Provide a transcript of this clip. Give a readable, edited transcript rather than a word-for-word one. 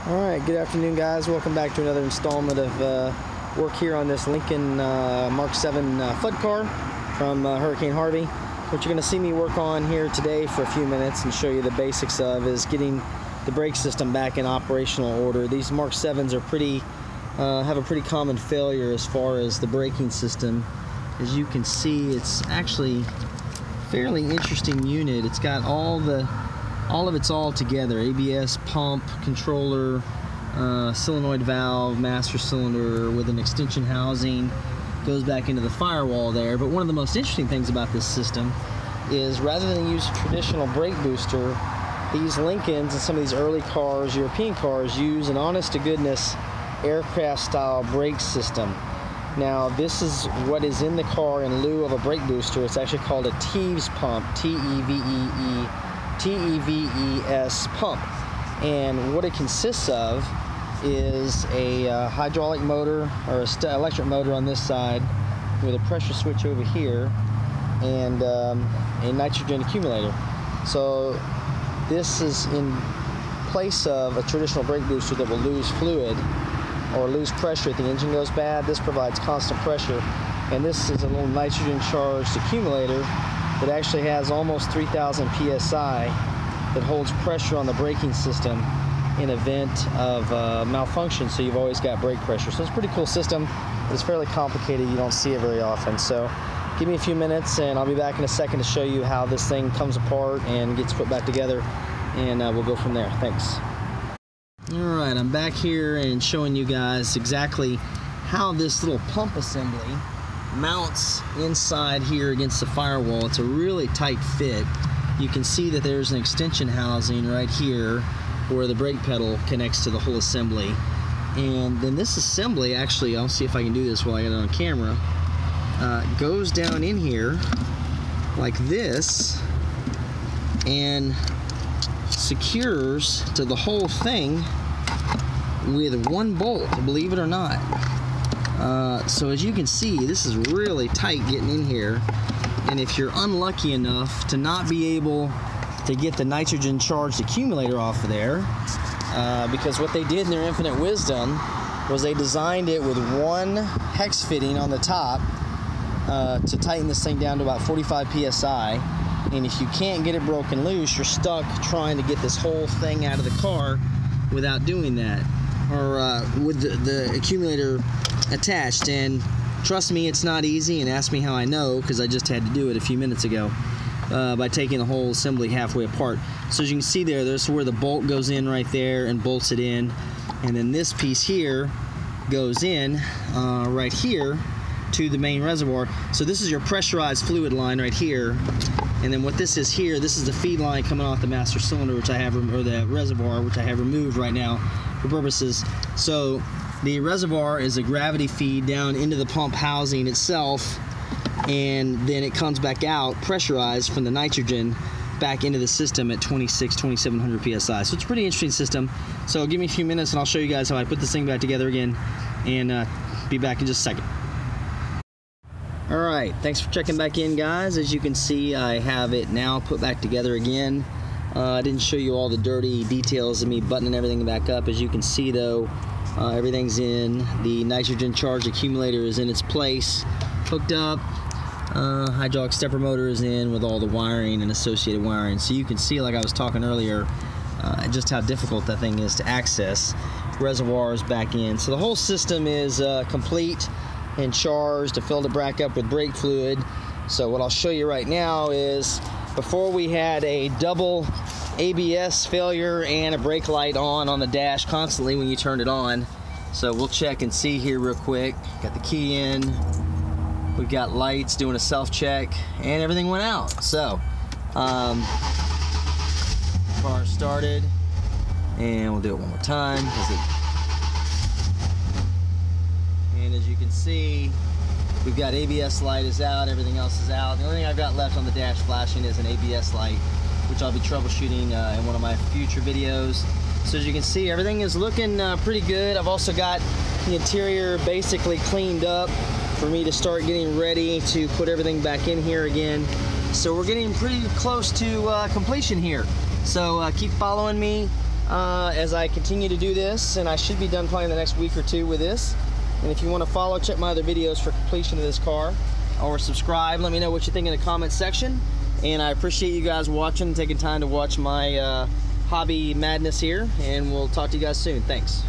Alright, good afternoon guys. Welcome back to another installment of work here on this Lincoln Mark VII flood car from Hurricane Harvey. What you're going to see me work on here today for a few minutes and show you the basics of is getting the brake system back in operational order. These Mark VIIs are have a pretty common failure as far as the braking system. As you can see, it's actually a fairly interesting unit. It's got all of it's all together: ABS, pump, controller, solenoid valve, master cylinder with an extension housing, goes back into the firewall there. But one of the most interesting things about this system is rather than use a traditional brake booster, these Lincolns and some of these early cars, European cars, use an honest-to-goodness aircraft style brake system. Now this is what is in the car in lieu of a brake booster. It's actually called a Teves pump, T-E-V-E-S pump, and what it consists of is a hydraulic motor or electric motor on this side with a pressure switch over here and a nitrogen accumulator. So this is in place of a traditional brake booster that will lose fluid or lose pressure if the engine goes bad. This provides constant pressure, and this is a little nitrogen charged accumulator that actually has almost 3,000 psi that holds pressure on the braking system in event of malfunction, so you've always got brake pressure. So it's a pretty cool system, but it's fairly complicated. You don't see it very often. So give me a few minutes and I'll be back in a second to show you how this thing comes apart and gets put back together, and we'll go from there. Thanks. Alright, I'm back here and showing you guys exactly how this little pump assembly mounts inside here against the firewall. It's a really tight fit. You can see that there's an extension housing right here where the brake pedal connects to the whole assembly. And then this assembly, actually, I'll see if I can do this while I get it on camera, goes down in here like this and secures to the whole thing with one bolt, believe it or not. So as you can see, this is really tight getting in here, and if you're unlucky enough to not be able to get the nitrogen charged accumulator off of there, because what they did in their infinite wisdom was they designed it with one hex fitting on the top to tighten this thing down to about 45 psi, and if you can't get it broken loose, you're stuck trying to get this whole thing out of the car without doing that, or with the accumulator attached. And trust me, it's not easy, and ask me how I know, because I just had to do it a few minutes ago by taking the whole assembly halfway apart. So as you can see there's where the bolt goes in right there and bolts it in, and then this piece here goes in right here to the main reservoir. So this is your pressurized fluid line right here, and then what this is here, this is the feed line coming off the master cylinder, which I have, or the reservoir, which I have removed right now for purposes. So the reservoir is a gravity feed down into the pump housing itself, and then it comes back out pressurized from the nitrogen back into the system at 2,700 psi. So it's a pretty interesting system. So give me a few minutes and I'll show you guys how I put this thing back together again, and be back in just a second. Alright, thanks for checking back in, guys. As you can see, I have it now put back together again. I didn't show you all the dirty details of me buttoning everything back up. As you can see though, everything's in. The nitrogen charged accumulator is in its place, hooked up. Hydraulic stepper motor is in with all the wiring and associated wiring. So you can see, like I was talking earlier, just how difficult that thing is to access. Reservoir is back in. So the whole system is complete and charged. I filled it back up with brake fluid. So what I'll show you right now is, before we had a double ABS failure and a brake light on the dash constantly when you turned it on. So we'll check and see here real quick. Got the key in, we've got lights doing a self-check, and everything went out. So car started, and we'll do it one more time, and as you can see, we've got ABS light is out, everything else is out. The only thing I've got left on the dash flashing is an ABS light, which I'll be troubleshooting in one of my future videos. So as you can see, everything is looking pretty good. I've also got the interior basically cleaned up for me to start getting ready to put everything back in here again. So we're getting pretty close to completion here. So keep following me. as I continue to do this, and I should be done probably in the next week or two with this. And if you want to follow, check my other videos for completion of this car, or subscribe. Let me know what you think in the comment section. And I appreciate you guys watching, taking time to watch my hobby madness here, and we'll talk to you guys soon. Thanks.